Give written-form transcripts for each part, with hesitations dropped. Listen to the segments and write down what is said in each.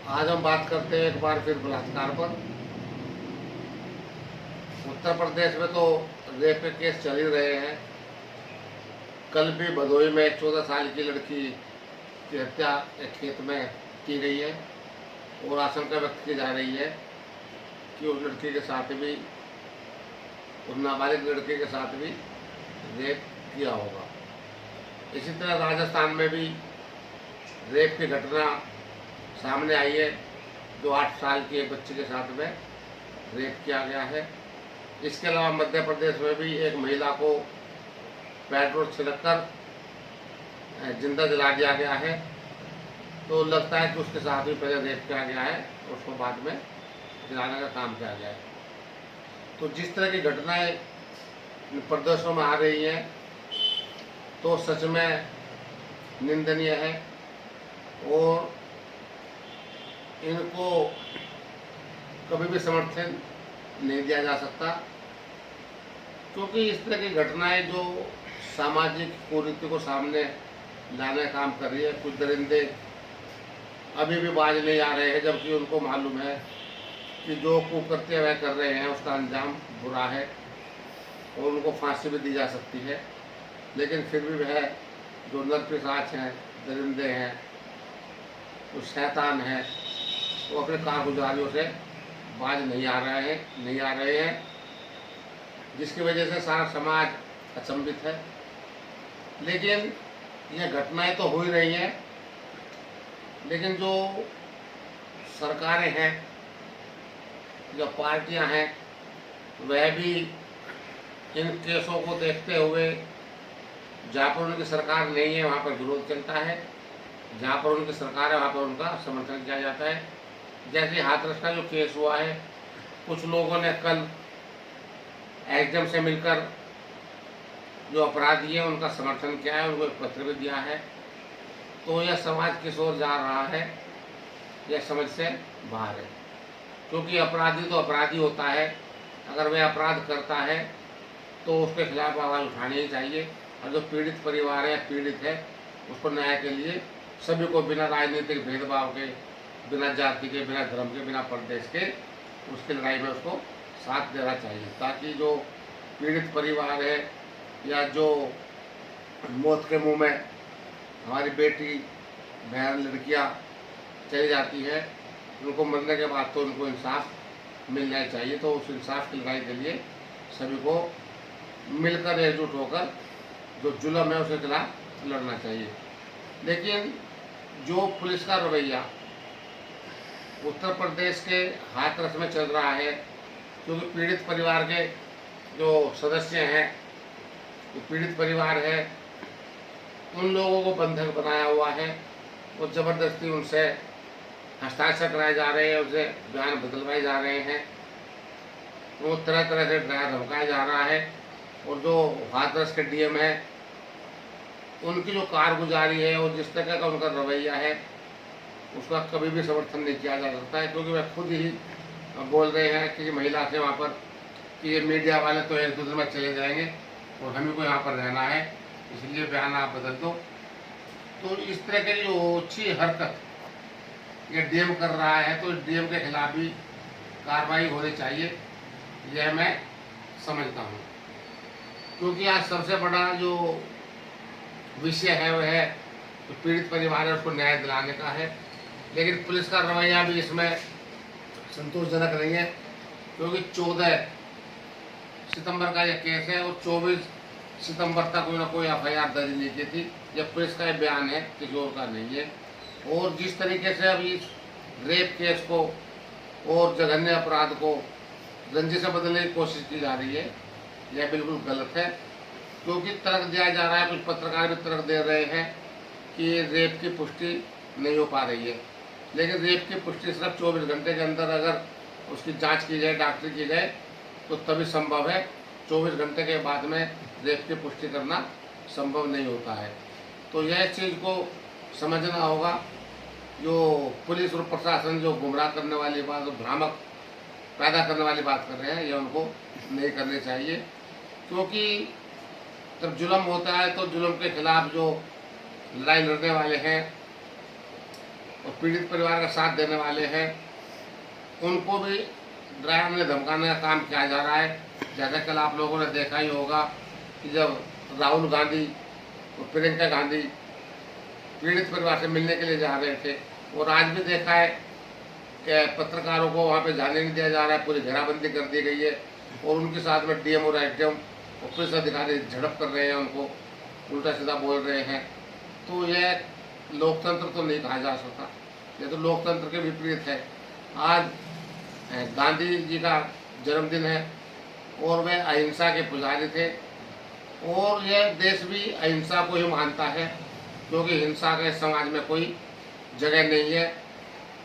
आज हम बात करते हैं एक बार फिर बलात्कार पर। उत्तर प्रदेश में तो रेप के केस चल ही रहे हैं। कल भी भदोही में एक 14 साल की लड़की की हत्या एक खेत में की गई है और आशंका व्यक्त की जा रही है कि उस लड़की के साथ भी, उस नाबालिग लड़के के साथ भी रेप किया होगा। इसी तरह राजस्थान में भी रेप की घटना सामने आई है, जो 8 साल के एक बच्चे के साथ में रेप किया गया है। इसके अलावा मध्य प्रदेश में भी एक महिला को पेट्रोल छिड़ककर जिंदा जला दिया गया है। तो लगता है कि उसके साथ भी पहले रेप किया गया है और उसको बाद में जलाने का काम किया गया है। तो जिस तरह की घटनाएं प्रदेशों में आ रही हैं तो सच में निंदनीय है और इनको कभी भी समर्थन नहीं दिया जा सकता, क्योंकि इस तरह की घटनाएं जो सामाजिक कुरीति को सामने लाने का काम कर रही है। कुछ दरिंदे अभी भी बाज नहीं आ रहे हैं, जबकि उनको मालूम है कि जो कुकृत्य वह कर रहे हैं उसका अंजाम बुरा है और उनको फांसी भी दी जा सकती है। लेकिन फिर भी वह जो नरपिशाच हैं, दरिंदे हैं, वो शैतान हैं, वो अपने कारगुजारियों से बाज नहीं आ रहे हैं, जिसकी वजह से सारा समाज अचंभित है। लेकिन ये घटनाएं तो हो ही रही हैं, लेकिन जो सरकारें हैं, जो पार्टियां हैं, वह भी इन केसों को देखते हुए, जहाँ पर उनकी सरकार नहीं है वहाँ पर विरोध चलता है, जहाँ पर उनकी सरकार है वहाँ पर उनका समर्थन किया जाता है। जैसे हाथरस का जो केस हुआ है, कुछ लोगों ने कल एग्जाम से मिलकर जो अपराधी है उनका समर्थन किया है, उनको एक पत्र भी दिया है। तो यह समाज किस ओर जा रहा है, यह समझ से बाहर है, क्योंकि अपराधी तो अपराधी होता है। अगर वह अपराध करता है तो उसके खिलाफ आवाज़ उठानी ही चाहिए, और जो पीड़ित परिवार है, पीड़ित है, उसको न्याय के लिए सभी को बिना राजनीतिक भेदभाव के, बिना जाति के, बिना धर्म के, बिना प्रदेश के, उसकी लड़ाई में उसको साथ देना चाहिए, ताकि जो पीड़ित परिवार है या जो मौत के मुंह में हमारी बेटी, बहन, लड़कियां चली जाती है, उनको मरने के बाद तो उनको इंसाफ मिलना चाहिए। तो उस इंसाफ की लड़ाई के लिए सभी को मिलकर, एकजुट होकर जो जुल्म है उसके खिलाफ लड़ना चाहिए। लेकिन जो पुलिस का रवैया उत्तर प्रदेश के हाथरस में चल रहा है, क्योंकि पीड़ित परिवार के जो सदस्य हैं, जो पीड़ित परिवार है, उन लोगों को बंधक बनाया हुआ है और ज़बरदस्ती उनसे हस्ताक्षर कराए जा रहे हैं, उनसे बयान बदलवाए जा रहे हैं, वो तरह तरह से डरा धमकाया जा रहा है। और जो हाथरस के डीएम है, उनकी जो कारगुजारी है और जिस तरह का उनका रवैया है, उसका कभी भी समर्थन नहीं किया जा सकता है, क्योंकि वह खुद ही बोल रहे हैं कि महिला से वहाँ पर कि ये मीडिया वाले तो एक दूसरे में चले जाएंगे और हमें को यहाँ पर रहना है, इसलिए बयान आप बदल दो। तो इस तरह की जो ओछी हरकत ये डीएम कर रहा है, तो डीएम के खिलाफ भी कार्रवाई होनी चाहिए, यह मैं समझता हूँ। क्योंकि आज सबसे बड़ा जो विषय है वह है जो पीड़ित परिवार है, उसको न्याय दिलाने का है। लेकिन पुलिस का रवैया भी इसमें संतोषजनक नहीं है, क्योंकि 14 सितंबर का यह केस है और 24 सितंबर तक कोई ना कोई एफआईआर दर्ज नहीं की थी। यह पुलिस का बयान है, किसी और का नहीं है। और जिस तरीके से अभी रेप केस को और जघन्य अपराध को रंजिश से बदलने की कोशिश की जा रही है, यह बिल्कुल गलत है। क्योंकि तर्क दिया जा रहा है, कुछ पत्रकार भी तर्क दे रहे हैं कि रेप की पुष्टि नहीं हो पा रही है, लेकिन रेप की पुष्टि सिर्फ 24 घंटे के अंदर अगर उसकी जांच की जाए, डॉक्टरी की जाए, तो तभी संभव है। 24 घंटे के बाद में रेप की पुष्टि करना संभव नहीं होता है। तो यह चीज़ को समझना होगा। जो पुलिस और प्रशासन जो गुमराह करने वाली बात, भ्रामक पैदा करने वाली बात कर रहे हैं, यह उनको नहीं करनी चाहिए। क्योंकि जब जुल्म होता है तो जुल्म के खिलाफ जो लड़ाई लड़ने वाले हैं और पीड़ित परिवार का साथ देने वाले हैं उनको भी डराने धमकाने का काम किया जा रहा है। जैसा कल आप लोगों ने देखा ही होगा कि जब राहुल गांधी और प्रियंका गांधी पीड़ित परिवार से मिलने के लिए जा रहे थे, और आज भी देखा है कि पत्रकारों को वहाँ पे जाने नहीं दिया जा रहा है, पूरी घेराबंदी कर दी गई है और उनके साथ में डीएम और एसडीएम और पुलिस अधिकारी झड़प कर रहे हैं, उनको उल्टा सीधा बोल रहे हैं। तो यह लोकतंत्र तो नहीं कहा जा सकता, ये तो लोकतंत्र के विपरीत है। आज गांधी जी का जन्मदिन है और वे अहिंसा के पुजारी थे, और यह देश भी अहिंसा को ही मानता है, क्योंकि हिंसा के समाज में कोई जगह नहीं है।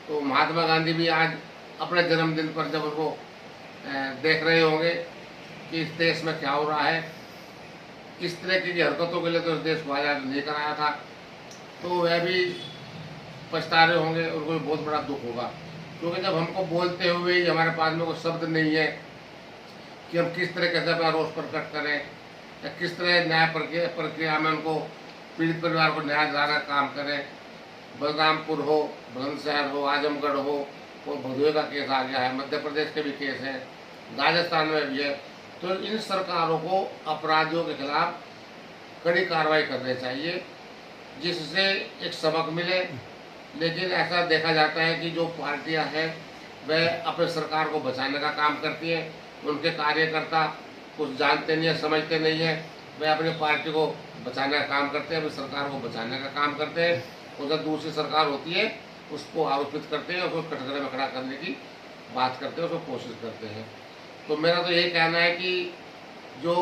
तो महात्मा गांधी भी आज अपने जन्मदिन पर जब उनको देख रहे होंगे कि इस देश में क्या हो रहा है, इस तरह की हरकतों के लिए तो इस देश को आज़ाद नहीं कराया था, तो वह भी पछता रहे होंगे, उनको भी बहुत बड़ा दुख होगा। क्योंकि जब हमको बोलते हुए ही हमारे पास में कोई शब्द नहीं है कि हम किस तरीके से अपना रोष प्रकट करें या किस तरह न्याय प्रक्रिया में उनको पीड़ित परिवार को न्याय दिलाने का काम करें। बलरामपुर हो, बुलंदशहर हो, आजमगढ़ हो, और भदोही का केस आ गया है, मध्य प्रदेश के भी केस हैं, राजस्थान में भी है। तो इन सरकारों को अपराधियों के खिलाफ कड़ी कार्रवाई करनी चाहिए, जिससे एक सबक मिले। लेकिन ऐसा देखा जाता है कि जो पार्टियां हैं वह अपने सरकार को बचाने का काम करती हैं, उनके कार्यकर्ता कुछ जानते नहीं है, समझते नहीं है, वह अपनी पार्टी को बचाने का काम करते हैं, अपनी सरकार को बचाने का काम करते हैं, और जब दूसरी सरकार होती है उसको आरोपित करते हैं, उसको कटघरे में खड़ा करने की बात करते हैं, उसको कोशिश करते हैं। तो मेरा तो यही कहना है कि जो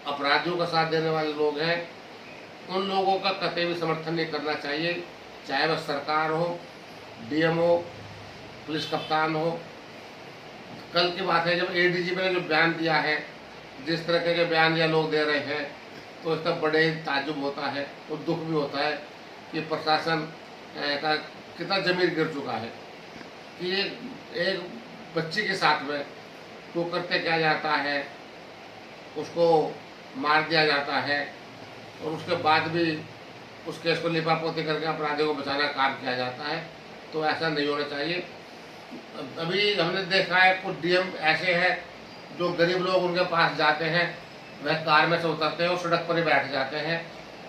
अपराधियों का साथ देने वाले लोग हैं उन लोगों का कतई भी समर्थन नहीं करना चाहिए, चाहे वह सरकार हो, डीएम हो, पुलिस कप्तान हो। कल की बात है जब एडीजीपी ने जो बयान दिया है, जिस तरह के बयान ये लोग दे रहे हैं, तो इसका बड़े ही ताज्जुब होता है और दुख भी होता है कि प्रशासन का कितना जमीर गिर चुका है कि एक बच्ची के साथ में तो करते क्या जाता है, उसको मार दिया जाता है और उसके बाद भी उस केस को लिपापोती करके अपराधियों को बचाने का काम किया जाता है। तो ऐसा नहीं होना चाहिए। अभी हमने देखा है कुछ डीएम ऐसे हैं जो गरीब लोग उनके पास जाते हैं, वह कार में से उतरते हैं और सड़क पर ही बैठ जाते हैं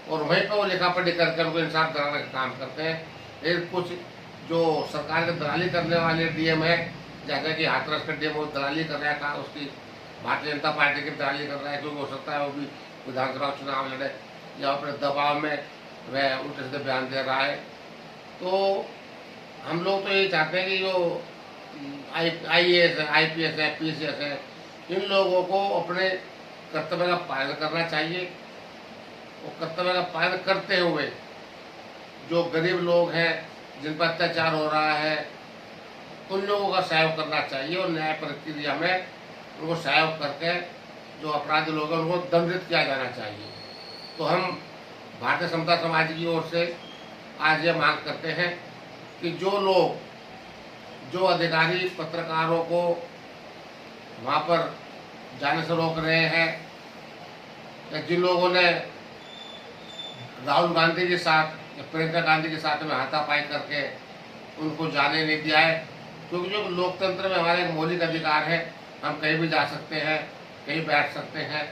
और वहीं पर वो लिखा पढ़ी करके उनको इंसाफ दिलाने का काम करते हैं। फिर कुछ जो सरकार की दलाली करने वाले डीएम है, जैसे कि हाथरस का डीएम वो दलाली कर रहा है, उसकी भारतीय जनता पार्टी की दलाली कर रहा है, क्योंकि हो सकता है वो भी विधानसभा चुनाव लड़े या अपने दबाव में वह उल्टे सीधे बयान दे रहा है। तो हम लोग तो यही चाहते हैं कि जो IAS है, IPS है, PCS है, इन लोगों को अपने कर्तव्य का पालन करना चाहिए और कर्तव्य का पालन करते हुए जो गरीब लोग हैं जिन पर अत्याचार हो रहा है उन लोगों का सहयोग करना चाहिए और न्याय प्रक्रिया में उनको सहयोग करके जो अपराधी लोग हैं उनको दंडित किया जाना चाहिए। तो हम भारतीय समता समाज की ओर से आज ये मांग करते हैं कि जो अधिकारी पत्रकारों को वहाँ पर जाने से रोक रहे हैं या जिन लोगों ने राहुल गांधी के साथ या प्रियंका गांधी के साथ में हाथापाई करके उनको जाने नहीं दिया है, क्योंकि जो लोकतंत्र में हमारे मौलिक अधिकार है, हम कहीं भी जा सकते हैं, कहीं बैठ सकते हैं,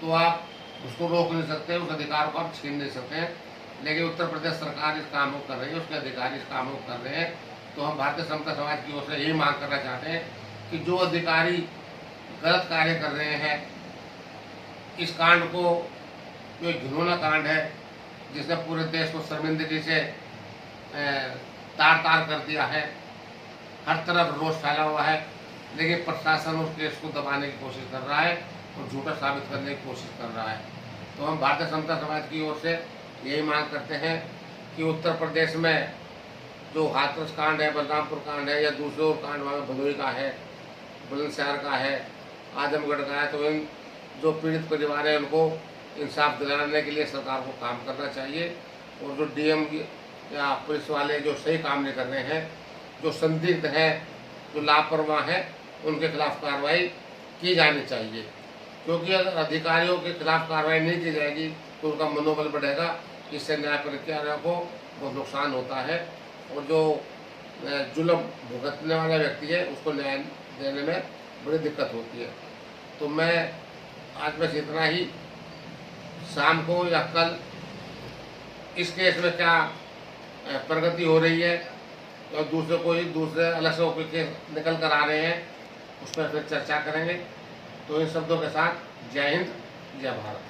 तो आप उसको रोक नहीं सकते, उस अधिकार को आप छीन नहीं सकते हैं। लेकिन उत्तर प्रदेश सरकार इस काम को कर रही है, उसके अधिकारी इस काम को कर रहे हैं। तो हम भारतीय समता समाज की ओर से यही मांग करना चाहते हैं कि जो अधिकारी गलत कार्य कर रहे हैं, इस कांड को जो घिनौना कांड है जिसने पूरे देश को शर्मिंदगी से तार तार कर दिया है, हर तरफ रोष फैला हुआ है, लेकिन प्रशासन उस केस को दबाने की कोशिश कर रहा है और झूठा साबित करने की कोशिश कर रहा है। तो हम भारतीय समता समाज की ओर से यही मांग करते हैं कि उत्तर प्रदेश में जो हाथरस कांड है, बलरामपुर कांड है या दूसरे और कांड वहाँ भदोही का है, बुलंदशहर का है, आजमगढ़ का है, तो इन जो पीड़ित परिवार है उनको इंसाफ दिलाने के लिए सरकार को काम करना चाहिए। और जो डीएम या पुलिस वाले जो सही काम नहीं कर रहे हैं, जो संदिग्ध हैं, जो लापरवाह हैं, उनके खिलाफ कार्रवाई की जानी चाहिए। क्योंकि अगर अधिकारियों के खिलाफ कार्रवाई नहीं की जाएगी तो उनका मनोबल बढ़ेगा, इससे न्याय प्रक्रिया को बहुत नुकसान होता है। और जो जुल्म भुगतने वाला व्यक्ति है उसको न्याय देने में बड़ी दिक्कत होती है। तो मैं आज बस इतना ही, शाम को या कल इस केस में क्या प्रगति हो रही है और दूसरे अलग से केस निकल कर आ रहे हैं, उस पर फिर चर्चा करेंगे। तो इन शब्दों के साथ जय हिंद, जय भारत।